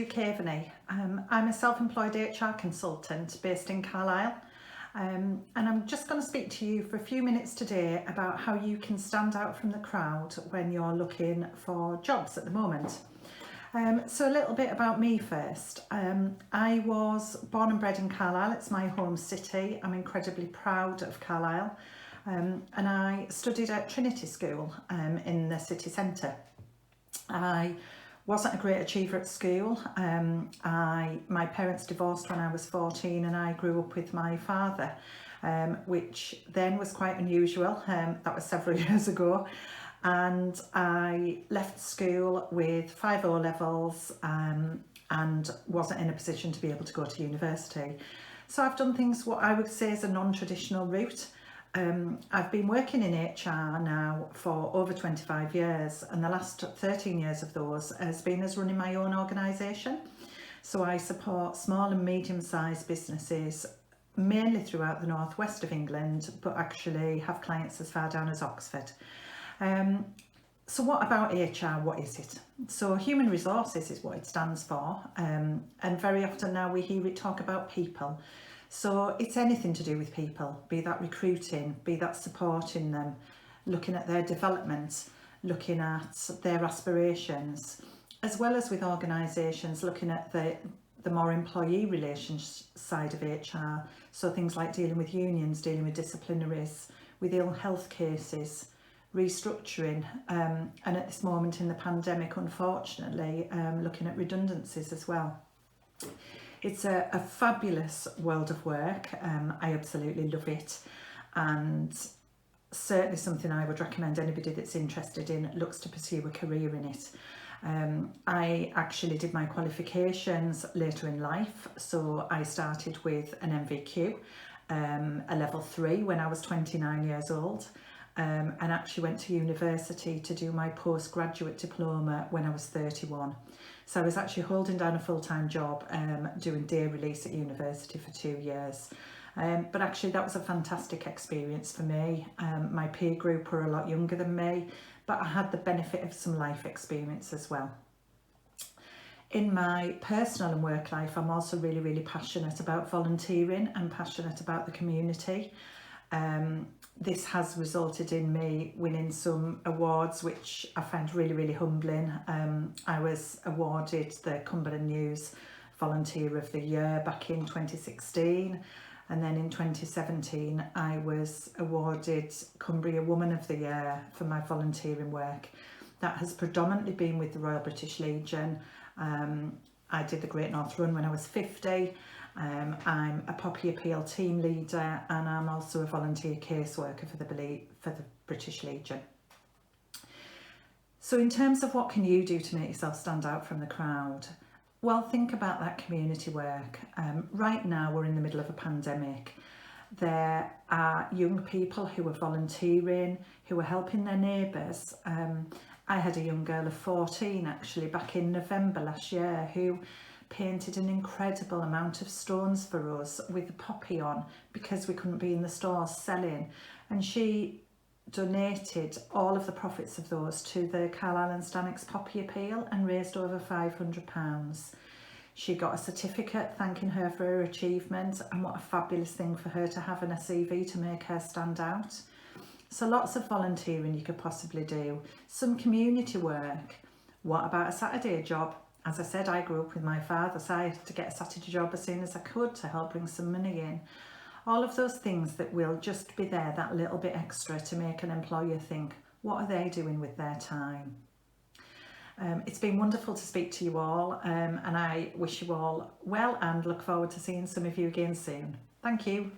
Kaveney. I'm a self-employed HR consultant based in Carlisle, and I'm just going to speak to you for a few minutes today about how you can stand out from the crowd when you're looking for jobs at the moment. So a little bit about me first. I was born and bred in Carlisle. It's my home city. I'm incredibly proud of Carlisle, and I studied at Trinity School in the city centre. I wasn't a great achiever at school. My parents divorced when I was 14 and I grew up with my father, which then was quite unusual. That was several years ago. And I left school with 5 O-levels and wasn't in a position to be able to go to university. So I've done things what I would say is a non-traditional route. I've been working in HR now for over 25 years, and the last 13 years of those has been as running my own organisation. So I support small and medium-sized businesses mainly throughout the northwest of England, but actually have clients as far down as Oxford. So what about HR? What is it? So human resources is what it stands for, and very often now we hear it talk about people. So it's anything to do with people, be that recruiting, be that supporting them, looking at their development, looking at their aspirations, as well as with organisations looking at the more employee relations side of HR. So things like dealing with unions, dealing with disciplinaries, with ill health cases, restructuring, and at this moment in the pandemic, unfortunately, looking at redundancies as well. It's a fabulous world of work. I absolutely love it, and certainly something I would recommend anybody that's interested in looks to pursue a career in it. I actually did my qualifications later in life, so I started with an MVQ, a level 3 when I was 29 years old. And actually went to university to do my postgraduate diploma when I was 31. So I was actually holding down a full-time job doing day release at university for 2 years. But actually that was a fantastic experience for me. My peer group were a lot younger than me, but I had the benefit of some life experience as well. In my personal and work life, I'm also really passionate about volunteering and passionate about the community. This has resulted in me winning some awards, which I find really humbling. I was awarded the Cumberland News Volunteer of the Year back in 2016, and then in 2017 I was awarded Cumbria Woman of the Year for my volunteering work. That has predominantly been with the Royal British Legion. I did the Great North Run when I was 50. I'm a Poppy Appeal team leader, and I'm also a volunteer caseworker for the British Legion. So in terms of what can you do to make yourself stand out from the crowd? Well, think about that community work. Right now we're in the middle of a pandemic. There are young people who are volunteering, who are helping their neighbours. I had a young girl of 14 actually back in November last year who painted an incredible amount of stones for us with the poppy on because we couldn't be in the stores selling, and she donated all of the profits of those to the Carlisle and Stanwix Poppy Appeal and raised over £500. She got a certificate thanking her for her achievement, and what a fabulous thing for her to have in a CV to make her stand out. So lots of volunteering you could possibly do, some community work. What about a Saturday job? As I said, I grew up with my father, so I had to get a Saturday job as soon as I could to help bring some money in. All of those things that will just be there, that little bit extra to make an employer think, what are they doing with their time? It's been wonderful to speak to you all, and I wish you all well and look forward to seeing some of you again soon. Thank you.